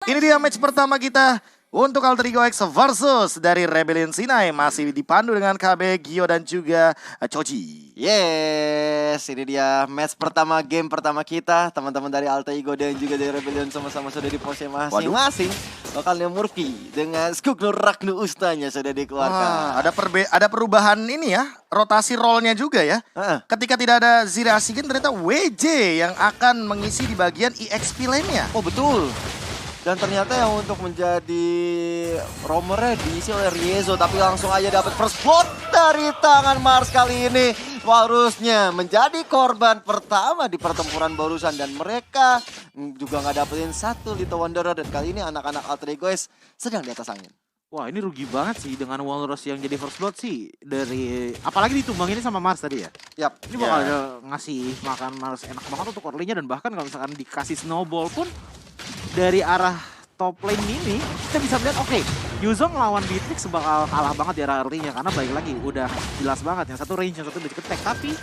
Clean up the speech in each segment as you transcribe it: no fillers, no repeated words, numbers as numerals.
Ini dia match pertama kita untuk Alter Ego X versus dari Rebellion Sinai. Masih dipandu dengan KB, Gio dan juga Choji. Yes, ini dia match pertama, game pertama kita. Teman-teman dari Alter Ego dan juga dari Rebellion sama-sama sudah di pose masing-masing. Bakal Murphy dengan Skugno Ragnu Ustanya sudah dikeluarkan. Ada perubahan ini ya, rotasi role-nya juga ya. Ketika tidak ada Zira Asigen, ternyata WJ yang akan mengisi di bagian EXP lane-nya. Oh betul. Dan ternyata yang untuk menjadi roamernya diisi oleh Riezo. Tapi langsung aja dapat first blood dari tangan Mars kali ini. Harusnya menjadi korban pertama di pertempuran barusan. Dan mereka juga nggak dapetin satu Little Wanderer. Dan kali ini anak-anak Alter Ego sedang di atas angin. Wah ini rugi banget sih dengan Walrus yang jadi first blood sih. Dari apalagi ditumbangin sama Mars tadi ya. Yap. Ini bakal ngasih makan Mars enak banget untuk early-nya. Dan bahkan kalau misalkan dikasih snowball pun dari arah top lane ini kita bisa melihat Yuzong lawan Beatrix bakal kalah banget di arah early-nya karena balik lagi udah jelas banget yang satu range, yang satu udah ketek, tapi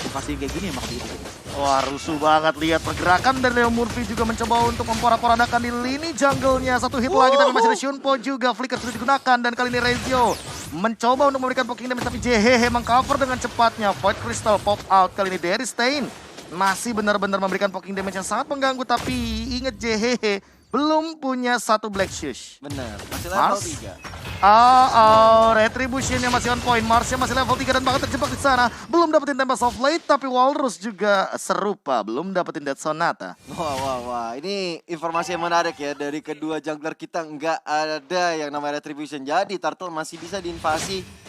dikasih kayak gini emang gitu. Wah rusuh banget lihat pergerakan dari Leo Murphy juga mencoba untuk memporak-porandakan di lini jungle-nya. Satu hit lagi tapi masih ada Shunpo juga, flicker sudah digunakan dan kali ini Rezio mencoba untuk memberikan poking damage tapi JHH mengcover dengan cepatnya. Void Crystal pop out kali ini dari Stain. Masih benar-benar memberikan poking damage yang sangat mengganggu tapi inget JHH belum punya satu Black Shush. Bener, masih level 3. Retribution-nya masih on point. Mars-nya masih level 3 dan bahkan terjebak di sana. Belum dapetin Tempest of Late tapi Walrus juga serupa. Belum dapetin Death Sonata. Wah. Ini informasi yang menarik ya. Dari kedua jungler kita nggak ada yang namanya Retribution. Jadi Turtle masih bisa diinvasi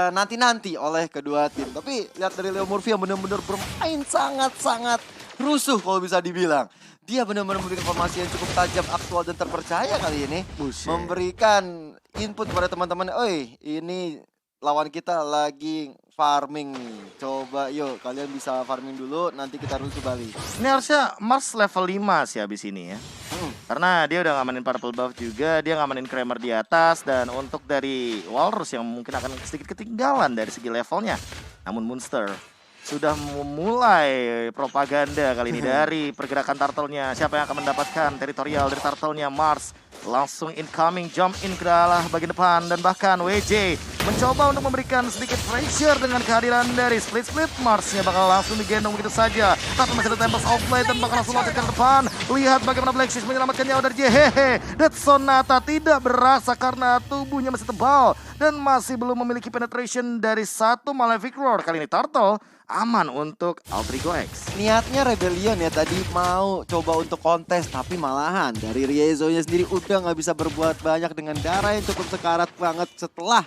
nanti-nanti oleh kedua tim. Tapi lihat dari Leo Murphy yang benar-benar bermain sangat-sangat rusuh kalau bisa dibilang. Dia benar-benar memberikan informasi yang cukup tajam, aktual dan terpercaya kali ini. Memberikan input kepada teman-teman. Oi, ini lawan kita lagi farming nih. Coba yuk kalian bisa farming dulu, nanti kita rusuh balik. Ini harusnya Mars level 5 sih habis ini ya. Karena dia udah ngamanin purple buff juga, dia ngamanin Kramer di atas. Dan untuk dari Walrus yang mungkin akan sedikit ketinggalan dari segi levelnya. Namun Monster sudah memulai propaganda kali ini dari pergerakan turtle-nya. Siapa yang akan mendapatkan teritorial dari turtle-nya? Mars langsung incoming, jump in ke dalam bagian depan. Dan bahkan WJ mencoba untuk memberikan sedikit pressure dengan kehadiran dari split-split. Mars-nya bakal langsung digendong begitu saja. Tapi masih ada Tempest of Late dan bakal langsung loncat ke depan. Lihat bagaimana Black Shush menyelamatkan nyawa dari JHH. Death Sonata tidak berasa karena tubuhnya masih tebal. Dan masih belum memiliki penetration dari satu Malefic Roar. Kali ini Turtle aman untuk Alter Ego X. Niatnya Rebellion ya tadi mau coba untuk kontes. Tapi malahan dari Riezo-nya sendiri udah gak bisa berbuat banyak dengan darah yang cukup sekarat banget setelah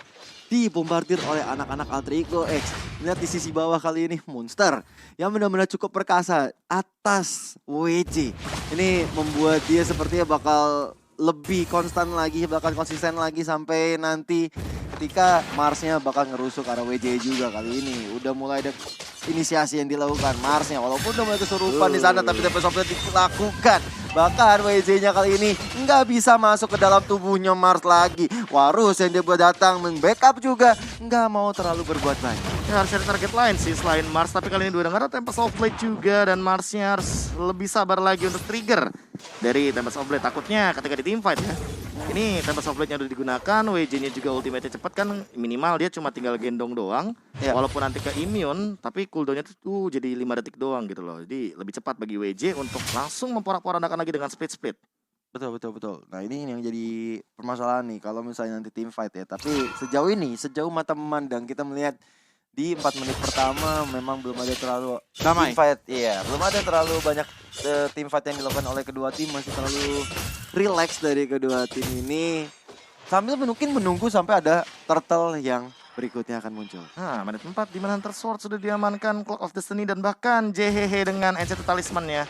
dibombardir oleh anak-anak Alter Ego X. Lihat di sisi bawah kali ini Monster yang benar-benar cukup perkasa atas WJ. Ini membuat dia sepertinya bakal lebih konstan lagi, bahkan konsisten lagi sampai nanti ketika Mars-nya bakal ngerusuh karena WJ juga kali ini. Udah mulai ada inisiasi yang dilakukan Mars-nya walaupun udah mulai kesurupan di sana tapi Tempest of Late dilakukan. Bahkan WJ-nya kali ini nggak bisa masuk ke dalam tubuhnya Mars lagi. Warus yang dia buat datang membackup juga nggak mau terlalu berbuat banyak. Ya, harus ada target lain sih selain Mars. Tapi kali ini udah nggak ada Tempest of Late juga. Dan Mars-nya harus lebih sabar lagi untuk trigger dari Tempest of Late. Takutnya ketika di teamfight ya. Ini Tempest of Late-nya udah digunakan. WJ-nya juga ultimate-nya cepat kan. Minimal dia cuma tinggal gendong doang. Ya. Walaupun nanti ke immune. Tapi cooldown-nya tuh jadi 5 detik doang gitu loh. Jadi lebih cepat bagi WJ untuk langsung memporak-porandakan lagi dengan split-split. Betul. Nah ini yang jadi permasalahan nih kalau misalnya nanti team fight ya. Tapi sejauh mata memandang kita melihat di 4 menit pertama memang belum ada terlalu damai. Team fight. Iya, belum ada terlalu banyak team fight yang dilakukan oleh kedua tim. Masih terlalu relax dari kedua tim ini. Sambil mungkin menunggu sampai ada turtle yang berikutnya akan muncul. Nah, menit 4 di mana Hunter Sword sudah diamankan, Clock of Destiny dan bahkan JHH dengan Enchanted Talisman ya.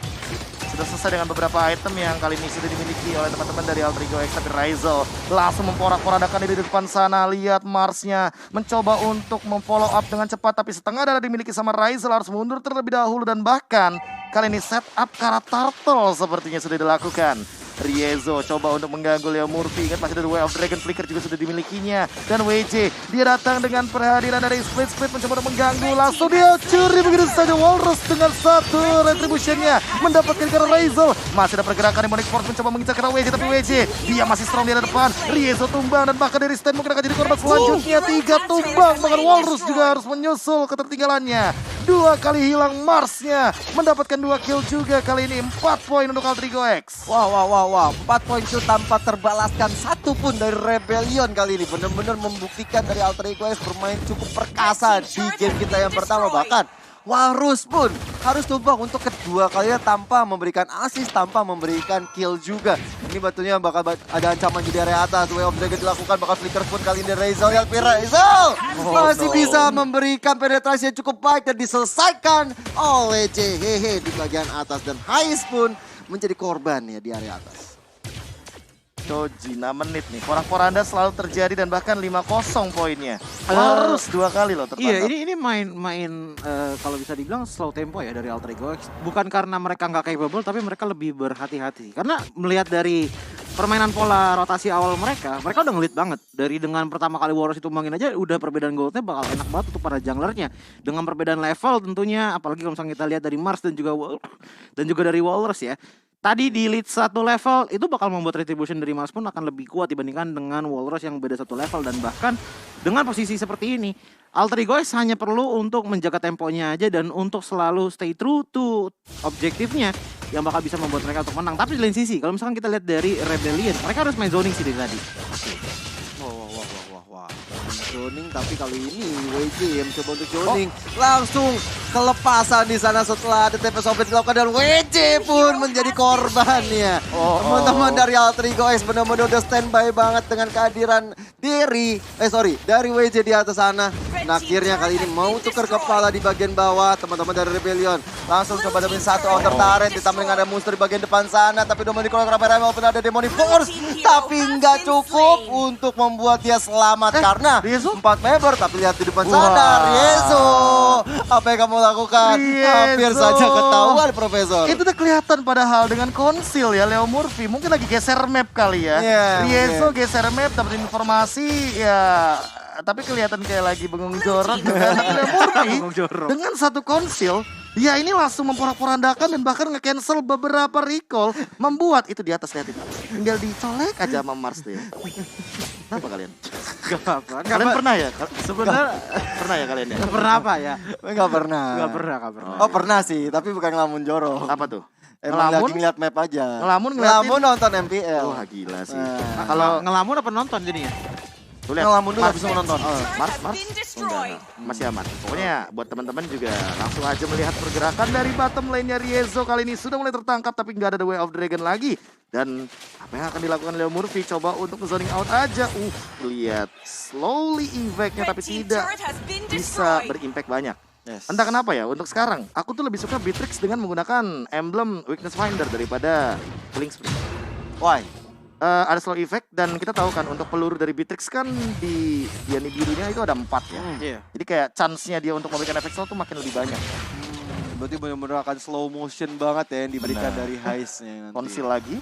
Sudah selesai dengan beberapa item yang kali ini sudah dimiliki oleh teman-teman dari Alter Ego X. Tapi Raizel langsung memporak-porandakan diri di depan sana. Lihat Mars-nya mencoba untuk memfollow up dengan cepat. Tapi setengah darah dimiliki sama Raizel harus mundur terlebih dahulu. Dan bahkan kali ini setup Kara Turtle sepertinya sudah dilakukan. Riezo coba untuk mengganggu Leo Murphy. Ingat masih ada Way of Dragon, Flicker juga sudah dimilikinya. Dan WJ, dia datang dengan perhadiran dari Split mencoba untuk mengganggu. Langsung dia curi begitu saja. Walrus dengan satu retributionnya mendapatkan ke Raizel. Masih ada pergerakan Demonic Force mencoba mengincar ke WJ, tapi WJ dia masih strong di depan. Riezo tumbang dan bahkan dari stand mungkin akan jadi korban selanjutnya. 3 tumbang, bahkan Walrus juga harus menyusul ketertinggalannya. 2 kali hilang Marsnya, mendapatkan 2 kill juga kali ini. 4 poin untuk Altrigo X. Wow. 4 poin itu tanpa terbalaskan satu pun dari Rebellion kali ini. Benar-benar membuktikan dari Alter Ego X bermain cukup perkasa di game kita yang pertama. Bahkan Walrus pun harus tumbang untuk kedua kalinya tanpa memberikan assist, tanpa memberikan kill juga. Ini batunya bakal ada ancaman di area atas. Way of Dragon dilakukan, bakal Flicker pun kali ini Raizel yang Raizel masih bisa memberikan penetrasi yang cukup baik dan diselesaikan oleh JHH di bagian atas. Dan Hais pun menjadi korban ya di area atas. Choji 6 menit nih. Porak-poranda selalu terjadi dan bahkan 5-0 poinnya. Harus 2 kali loh tertangkap. Iya, ini main kalau bisa dibilang slow tempo ya dari Alter Ego X. Bukan karena mereka nggak capable, tapi mereka lebih berhati-hati. Karena melihat dari permainan pola rotasi awal mereka udah ngelit banget. Dari dengan pertama kali Walrus itu tumbangin aja, udah perbedaan goldnya bakal enak banget untuk para junglernya. Dengan perbedaan level tentunya, apalagi kalau misalnya kita lihat dari Mars dan juga dari Walrus ya. Tadi di lead 1 level itu bakal membuat retribution dari Mars pun akan lebih kuat dibandingkan dengan Walrus yang beda 1 level. Dan bahkan dengan posisi seperti ini, Alter Ego X hanya perlu untuk menjaga temponya aja dan untuk selalu stay true to objektifnya yang bakal bisa membuat mereka untuk menang. Tapi di lain sisi, kalau misalkan kita lihat dari Rebellion, mereka harus main zoning sih dari tadi. Zoning, tapi kali ini WJ yang mencoba untuk zoning. Langsung kelepasan di sana setelah ada TP Sobet dilakukan dan WJ pun menjadi korbannya. Teman-teman dari Alter Ego X benar-benar udah standby banget dengan kehadiran dari WJ di atas sana. Dan akhirnya kali ini mau tukar kepala di bagian bawah. Teman-teman dari Rebellion langsung coba dapetin satu outer turret, ditambah dengan ada monster di bagian depan sana. Tapi Dominic Ramai walaupun ada Demonic Force, tapi nggak cukup untuk membuat dia selamat karena 4 member. Tapi lihat di depan sana, Riezo, apa yang kamu lakukan? Hampir saja ketahuan, Profesor. Itu udah kelihatan padahal dengan konsil ya Leo Murphy. Mungkin lagi geser map kali ya. Riezo geser map, dapat informasi ya. Tapi kelihatan kayak lagi bengong jorok. Tapi Leo Murphy dengan satu konsil, ya ini langsung memporak-porandakan dan bahkan nge-cancel beberapa recall. Membuat itu di atas, lihat itu. Tinggal dicolek aja sama Mars tuh ya. Kenapa kalian? Gak apa-apa. Kalian pernah ya? Sebenarnya Pernah ya kalian ya? pernah apa ya? Enggak pernah. Gak pernah. Oh pernah sih, tapi bukan ngelamun jorok. Apa tuh? Emang Ngelamun? lagi ngeliat map aja. Ngelamun nonton MPL. Wah gila sih. Kalau ngelamun apa nonton jadinya? Tuh lihat, Ngelamun dulu Mars. habis menonton. Mars enggak, masih aman. Pokoknya buat teman-teman juga langsung aja melihat pergerakan dari bottom lane-nya Riezo kali ini sudah mulai tertangkap tapi nggak ada The Way of Dragon lagi. Dan apa yang akan dilakukan Leo Murphy? Coba untuk zoning out aja. Lihat slowly evac-nya tapi tidak bisa berimpact banyak. Entah kenapa ya, untuk sekarang aku tuh lebih suka Beatrix dengan menggunakan emblem Weakness Finder daripada Killing Spree. Why? Ada slow effect dan kita tahu kan untuk peluru dari Beatrix kan di Diani birunya itu ada 4 ya. Iya. Jadi kayak chance-nya dia untuk memberikan efek slow tuh makin lebih banyak. Berarti benar-benar akan slow motion banget ya yang diberikan dari Heist-nya nanti. Konsil lagi.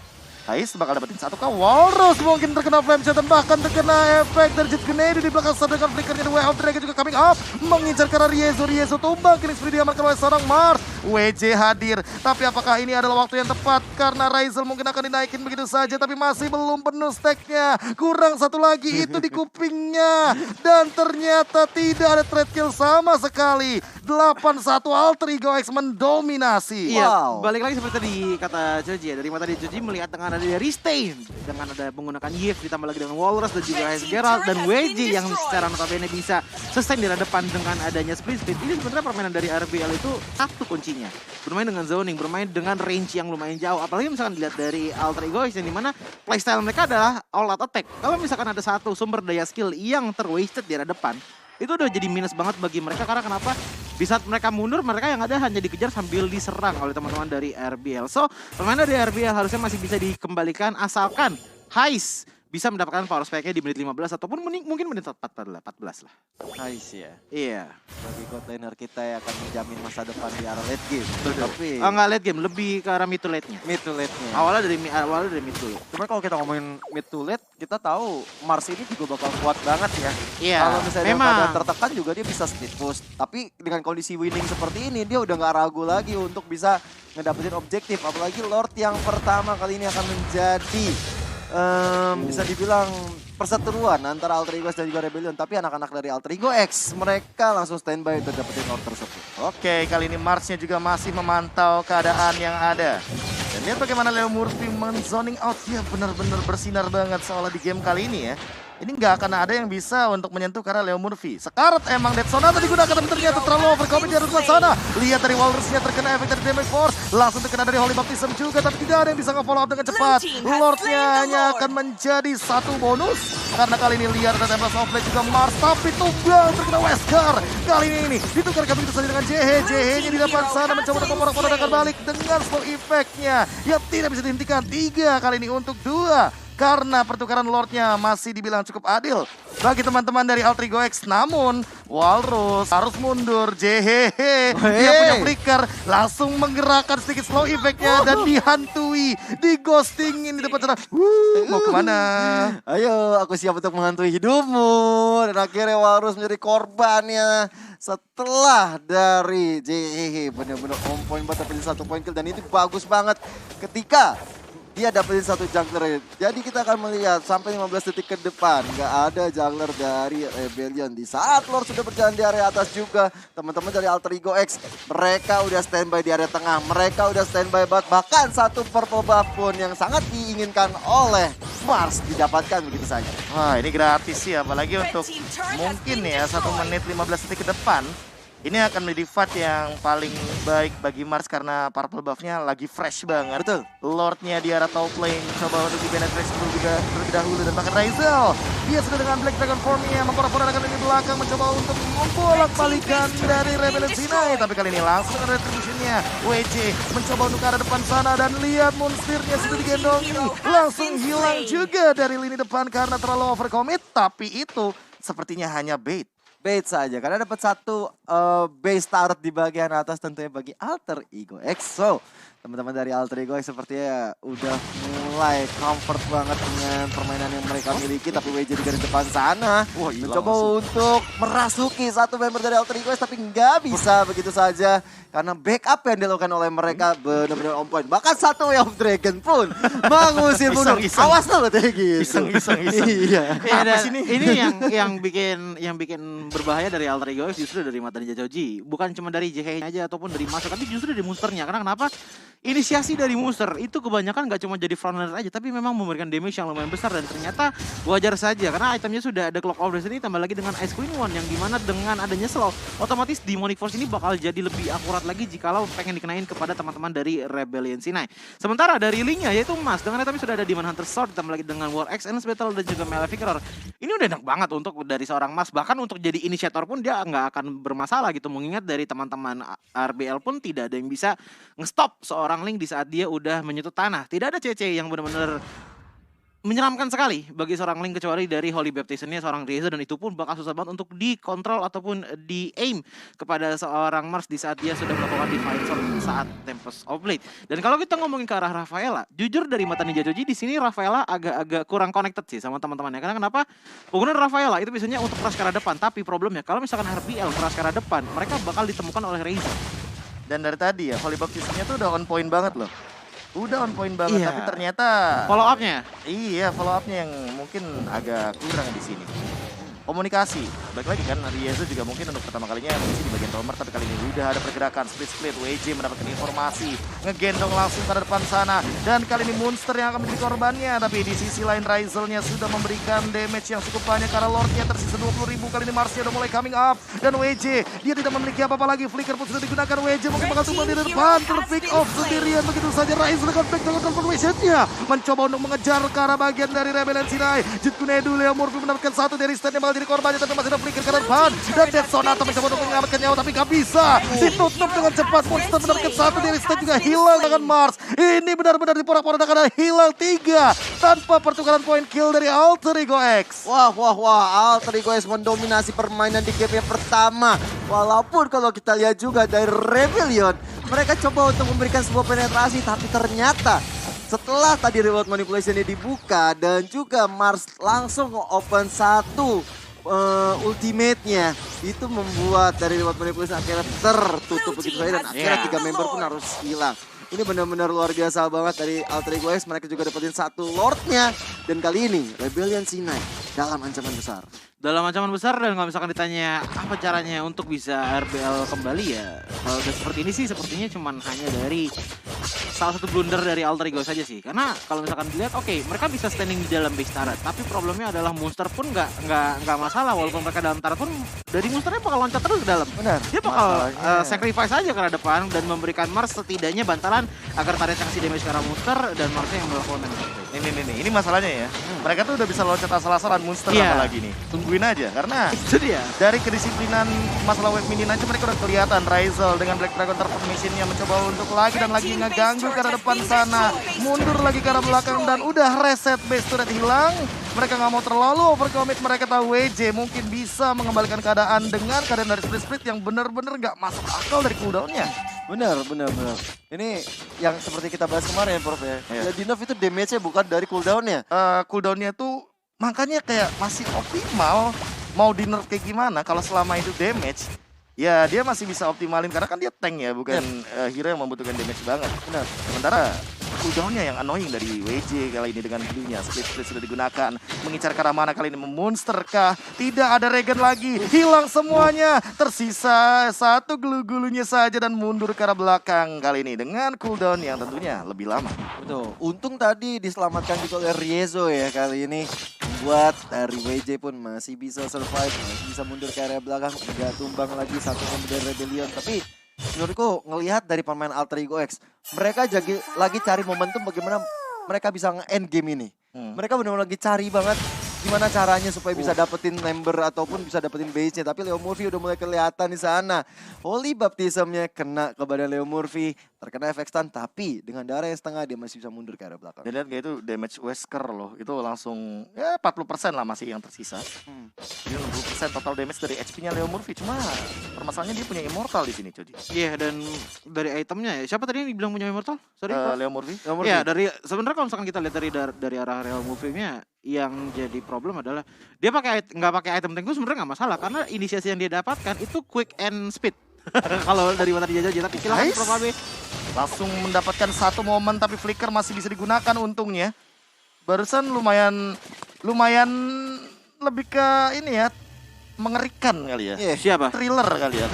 Hais bakal dapetin 1K. Walrus mungkin terkena flame shot dan bahkan terkena efek dari Jet Grenade di belakang sana dengan flickernya The Way of Dragon juga coming up. Mengincar karena Riezo tumbang. Killing spree diamankan oleh seorang Mars. WJ hadir. Tapi apakah ini adalah waktu yang tepat? Karena Raizel mungkin akan dinaikin begitu saja. Tapi masih belum penuh stacknya. Kurang satu lagi itu di kupingnya. Dan ternyata tidak ada trade kill sama sekali. 8-1 Alter Ego X mendominasi. Iya, balik lagi seperti tadi kata Joji ya. Dari mata dia Joji melihat dengan ada dari Stain, dengan ada menggunakan Yves ditambah lagi dengan Walrus dan juga Hais Geralt dan WJ yang secara notabene bisa sustain di depan dengan adanya split. Ini sebenarnya permainan dari RBL itu satu kuncinya. Bermain dengan zoning, bermain dengan range yang lumayan jauh. Apalagi misalkan dilihat dari Alter Ego X yang dimana playstyle mereka adalah all out attack. Kalau misalkan ada satu sumber daya skill yang terwasted di depan, itu udah jadi minus banget bagi mereka karena kenapa? Di saat mereka mundur, mereka yang ada hanya dikejar sambil diserang oleh teman-teman dari RBL. So, permainan dari RBL harusnya masih bisa dikembalikan asalkan Hais bisa mendapatkan power spike-nya di menit 15 ataupun mungkin menit 14 lah. Nice ya. Iya. Bagi god laner kita yang akan menjamin masa depan di arah late game. Tapi Oh enggak late game, lebih ke arah mid to late-nya. mid to late-nya. Awalnya dari mid to late. Cuma kalau kita ngomongin mid to late, kita tahu Mars ini juga bakal kuat banget ya. Iya. Kalau misalnya dalam Memang. keadaan tertekan juga dia bisa split push. Tapi dengan kondisi winning seperti ini, dia udah nggak ragu lagi untuk bisa ngedapetin objektif. Apalagi Lord yang pertama kali ini akan menjadi bisa dibilang perseteruan antara Alter Ego X dan juga Rebellion. Tapi anak-anak dari Alter Ego X, mereka langsung standby untuk dapetin Lord tersebut. Oke, kali ini Marsnya juga masih memantau keadaan yang ada. Dan lihat bagaimana Leo Murphy men-zoning out. Dia benar-benar bersinar banget seolah di game kali ini ya. Ini nggak akan ada yang bisa untuk menyentuh karena Leo Murphy. Sekarat emang Dead Sonata digunakan tapi ternyata terlalu overcommit di arah sana. Lihat dari Walrusnya terkena efek dari damage force. Langsung terkena dari Holy Baptism juga tapi tidak ada yang bisa nge-follow up dengan cepat. Lordnya hanya akan menjadi satu bonus. Karena kali ini lihat ada Tempest of Blade juga Mars. Tapi tumbang terkena Wesker. Kali ini ditukarkan begitu saja dengan JH. JH-nya di depan sana mencoba untuk memporak-porandakan balik dengan slow effect-nya. Yang tidak bisa dihentikan. 3 kali ini untuk 2. Karena pertukaran Lordnya masih dibilang cukup adil bagi teman-teman dari Alter Ego X. Namun Walrus harus mundur. Jehehe, dia punya flicker, langsung menggerakkan sedikit slow effect-nya dan dihantui, digostingin di depan sana. Mau kemana? Ayo, aku siap untuk menghantui hidupmu. Dan akhirnya Walrus menjadi korbannya setelah dari JHH. Benar-benar on point buat dapetin 1 point kill. Dan itu bagus banget ketika dia dapetin 1 jungler. Jadi kita akan melihat sampai 15 detik ke depan nggak ada jungler dari Rebellion. Di saat Lord sudah berjalan di area atas juga, teman-teman dari Alter Ego X, mereka udah standby di area tengah. Mereka udah standby bahkan 1 purple buff pun yang sangat diinginkan oleh Mars didapatkan begitu saja. Wah, ini gratis sih, apalagi untuk mungkin ya 1 menit 15 detik ke depan. Ini akan menjadi fight yang paling baik bagi Mars karena purple buff-nya lagi fresh banget. Betul. Lord-nya di arah top lane coba untuk di-penetrate terlebih dahulu dan bahkan Razel. Dia sudah dengan Black Dragon form-nya memporak-porandakan di belakang mencoba untuk membolak-balikan dari Rebellion Sinai. Tapi kali ini langsung ada retribution-nya. WJ mencoba untuk ke arah depan sana dan lihat monsternya sudah digendongi. Langsung hilang juga dari lini depan karena terlalu overcommit. Tapi itu sepertinya hanya bait. Bait saja karena dapat 1 base turret di bagian atas tentunya bagi Alter Ego X. So, teman-teman dari Alter Ego X sepertinya udah mulai comfort banget dengan permainan yang mereka miliki. Tapi WJ juga di depan sana mencoba untuk merasuki 1 member dari Alter Ego X tapi nggak bisa begitu saja karena backup yang dilakukan oleh mereka benar-benar on point. Bahkan 1 Way of Dragon pun mengusir mundur. Awas loh kayak gitu. Iseng. Iya. Ini yang bikin berbahaya dari Alter Ego X justru dari mata Ninja Joji. Bukan cuma dari JH aja ataupun dari Master, tapi justru dari monsternya. Karena kenapa? Inisiasi dari monster itu kebanyakan gak cuma jadi frontliner aja, tapi memang memberikan damage yang lumayan besar. Dan ternyata wajar saja karena itemnya sudah ada Clock of Destiny tambah lagi dengan Ice Queen One yang dimana dengan adanya slow otomatis Demonic Force ini bakal jadi lebih akurat lagi jikalau pengen dikenain kepada teman-teman dari Rebellion Sinai. Sementara dari linknya yaitu Mas dengan itemnya sudah ada Demon Hunter Sword ditambah lagi dengan War Axe, Endless Battle dan juga Melee Victor. Ini udah enak banget untuk dari seorang Mas, bahkan untuk jadi inisiator pun dia nggak akan bermasalah gitu. Mengingat dari teman-teman RBL pun tidak ada yang bisa nge-stop seorang Link di saat dia udah menyentuh tanah. Tidak ada CC yang benar-benar menyeramkan sekali bagi seorang Link kecuali dari Holy Baptism-nya seorang Rieza, dan itu pun bakal susah banget untuk dikontrol ataupun di-aim kepada seorang Mars di saat dia sudah melakukan Divine Sword saat Tempest of Blade. Dan kalau kita ngomongin ke arah Rafaela, jujur dari mata Ninja Joji di sini Rafaela agak kurang connected sih sama teman-temannya. Karena kenapa? Penggunaan Rafaela itu biasanya untuk keras ke arah depan, tapi problemnya kalau misalkan RBL keras ke arah depan, mereka bakal ditemukan oleh Rieza. Dan dari tadi ya, Holy Baptism-nya tuh udah on point banget loh. Udah on point banget, Iya. tapi ternyata Follow up-nya? Iya, follow up-nya yang mungkin agak kurang di sini. Komunikasi, baik lagi kan, Rieza juga mungkin untuk pertama kalinya mungkin di bagian roamer, tapi kali ini udah ada pergerakan, split, WJ mendapatkan informasi, ngegendong langsung ke depan sana, dan kali ini monster yang akan menjadi korbannya, tapi di sisi lain Razel-nya sudah memberikan damage yang cukup banyak karena Lord-nya tersisa 20.000, kali ini Mars-nya udah mulai coming up, dan WJ, dia tidak memiliki apa-apa lagi, flicker pun sudah digunakan, WJ mungkin bakal tumbang di depan, terpick off sendirian, begitu saja Razel dengan back dengan confirmation-nya, mencoba untuk mengejar ke arah bagian dari Rebellion Sinai, Jit Kunedu, Leo Murphy mendapatkan 1 dari stand yang bakal jadi korbannya tapi masih ada flicker ke depan. Dan Jet Sonata mencoba untuk menyelamatkan nyawa tapi gak bisa. Ditutup dengan cepat, Monster mendapatkan satu, dari Stan juga hilang dengan Mars. Ini benar-benar diporak-porandakan dan hilang 3 tanpa pertukaran poin kill dari Alter Ego X. Wah, Alter Ego X mendominasi permainan di game yang pertama. Walaupun kalau kita lihat juga dari Rebellion, mereka coba untuk memberikan sebuah penetrasi, tapi ternyata setelah tadi reward manipulation-nya dibuka dan juga Mars langsung open satu ultimate-nya, itu membuat dari reward manipulation akhirnya tertutup begitu saja dan akhirnya 3 member pun harus hilang. Ini benar-benar luar biasa banget dari Alter Ego X. Mereka juga dapetin satu Lord-nya. Dan kali ini Rebellion C9 dalam ancaman besar. Dalam ancaman besar, dan kalau misalkan ditanya apa caranya untuk bisa RBL kembali ya, kalau udah seperti ini sih sepertinya cuman hanya dari salah satu blunder dari Alter Ego saja sih. Karena kalau misalkan dilihat, oke, mereka bisa standing di dalam base turret, tapi problemnya adalah monster pun nggak masalah. Walaupun mereka dalam turret pun, dari monsternya bakal loncat terus ke dalam. Benar. Dia bakal sacrifice aja ke depan dan memberikan Mars setidaknya bantalan agar turret yang kasih damage ke arah monster dan Marsnya yang melakukan damage. Ini masalahnya ya. Mereka tuh udah bisa loncat asal-asalan monster Iya. apalagi nih. Tungguin aja karena Itu dia. dari kedisiplinan masalah wave minion aja mereka udah kelihatan. Ryzel dengan Black Dragon transformation-nya mencoba untuk lagi dan lagi ngeganggu ke arah depan sana. Mundur lagi ke arah belakang dan udah reset base turret hilang. Mereka nggak mau terlalu overcommit. Mereka tahu WJ mungkin bisa mengembalikan keadaan dengan keadaan dari split yang benar-benar nggak masuk akal dari cooldown-nya. Benar. Ini yang seperti kita bahas kemarin, Prof ya. Iya. Di nerf itu damage-nya bukan dari cooldown-nya. Cooldown-nya tuh makanya kayak masih optimal. Mau di nerf kayak gimana kalau selama itu damage, ya dia masih bisa optimalin karena kan dia tank ya, bukan hero yang membutuhkan damage banget. Benar. Sementara cooldown-nya yang annoying dari WJ kali ini dengan blue-nya. Split sudah digunakan. Mengincar ke arah mana kali ini? Memonster kah? Tidak ada regen lagi. Hilang semuanya. Tersisa satu gulu-gulunya saja dan mundur ke arah belakang kali ini. Dengan cooldown yang tentunya lebih lama. Betul. Untung tadi diselamatkan juga oleh Riezo ya kali ini. Membuat dari WJ pun masih bisa survive. Masih bisa mundur ke area belakang. Tidak tumbang lagi satu kemudian Rebellion. Tapi menurutku ngelihat dari pemain Alter Ego X, mereka lagi cari momentum bagaimana mereka bisa nge-end game ini. Mereka benar-benar lagi cari banget gimana caranya supaya bisa dapetin member ataupun bisa dapetin base-nya. Tapi Leo Murphy udah mulai kelihatan di sana. Holy Baptism-nya kena ke badan Leo Murphy. Terkena efek stun, tapi dengan darah yang setengah dia masih bisa mundur ke area belakang. Dan lihat kayak itu damage Wesker loh. Itu langsung ya 40% lah masih yang tersisa. Jadi 60% total damage dari HP-nya Leo Murphy. Cuma permasalahannya dia punya immortal di sini, Codi. Iya, dan dari itemnya ya. Siapa tadi yang dibilang punya immortal? Sorry. Leo Murphy. Ya, dari sebenarnya kalau misalkan kita lihat dari arah real movie-nya, yang jadi problem adalah dia nggak pakai item tank itu sebenarnya nggak masalah karena inisiasi yang dia dapatkan itu quick and speed. Kalau dari mata dia aja, tapi silakan Nice. Prof AB. Langsung mendapatkan satu momen tapi flicker masih bisa digunakan untungnya. Barusan lumayan lebih ke ini ya, mengerikan kali ya. Siapa? Thriller kali ya.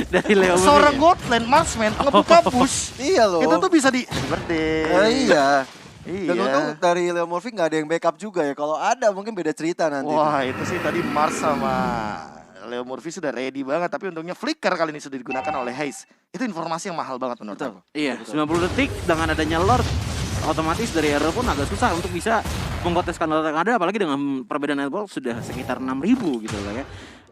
dari Leo Murphy. Seorang Godland marksman ngebuka push. Iya loh. Itu tuh bisa di birthday. Iya. Iya. Dan untung dari Leo Murphy nggak ada yang backup juga ya. Kalau ada mungkin beda cerita nanti. Wah, itu sih tadi Mars sama Leo Murphy sudah ready banget, tapi untungnya flicker kali ini sudah digunakan oleh Haze. Itu informasi yang mahal banget menurut aku. Iya, 90 detik dengan adanya Lord, otomatis dari RL pun agak susah untuk bisa mengkonteskan Lord yang ada, apalagi dengan perbedaan network sudah sekitar 6.000 gitu lah ya.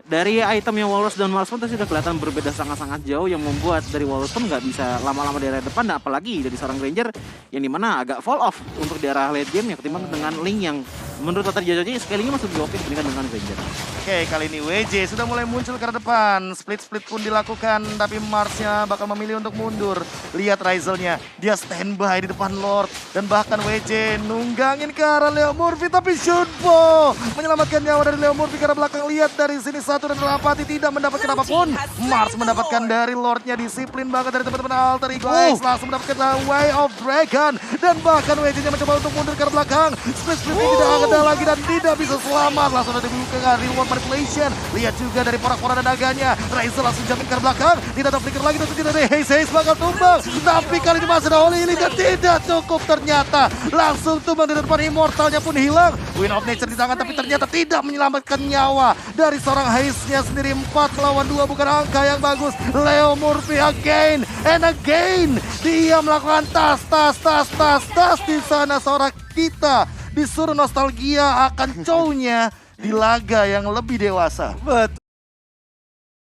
Dari itemnya Walrus dan Mars pun sudah kelihatan berbeda sangat-sangat jauh, yang membuat dari Walrus pun nggak bisa lama-lama di area depan, dan apalagi dari seorang Ranger yang dimana agak fall off untuk di arah late game ya, ketimbang dengan Link yang menurut tata jajahnya scalingnya masih lebih oke dibandingkan dengan Ranger. Oke, kali ini WJ sudah mulai muncul ke depan. Split pun dilakukan, tapi Marsnya bakal memilih untuk mundur. Lihat Ryzelnya, dia standby di depan Lord. Dan bahkan WJ nunggangin ke arah Leo Murphy, tapi Shunpo menyelamatkan nyawa dari Leo Murphy ke arah belakang. Lihat dari sini satu dan Rapati tidak mendapatkan apapun. Mars mendapatkan dari Lordnya, disiplin banget dari teman-teman Alter Ego X. Langsung mendapatkan Way of Dragon. Dan bahkan WJ-nya mencoba untuk mundur ke arah belakang. Split-splitnya tidak ada lagi dan tidak bisa selamat. Langsung ada dibuka reward manipulation. Lihat juga dari porak-porak dan naganya. Ryzel langsung jamin ke arah belakang. Tidak ada flicker lagi, tentu tidak ada Haze bakal tumbang. Tapi kali ini masih ada Holy Healing dan tidak cukup ternyata. Langsung tumbang di depan, immortalnya pun hilang. Wind of Nature di tangan tapi ternyata tidak menyelamatkan nyawa dari seorang Haze-nya sendiri. 4 melawan 2 bukan angka yang bagus. Leo Murphy again and again. Dia melakukan tas di sana. Seorang kita disuruh nostalgia akan cownya. di laga yang lebih dewasa. Betul.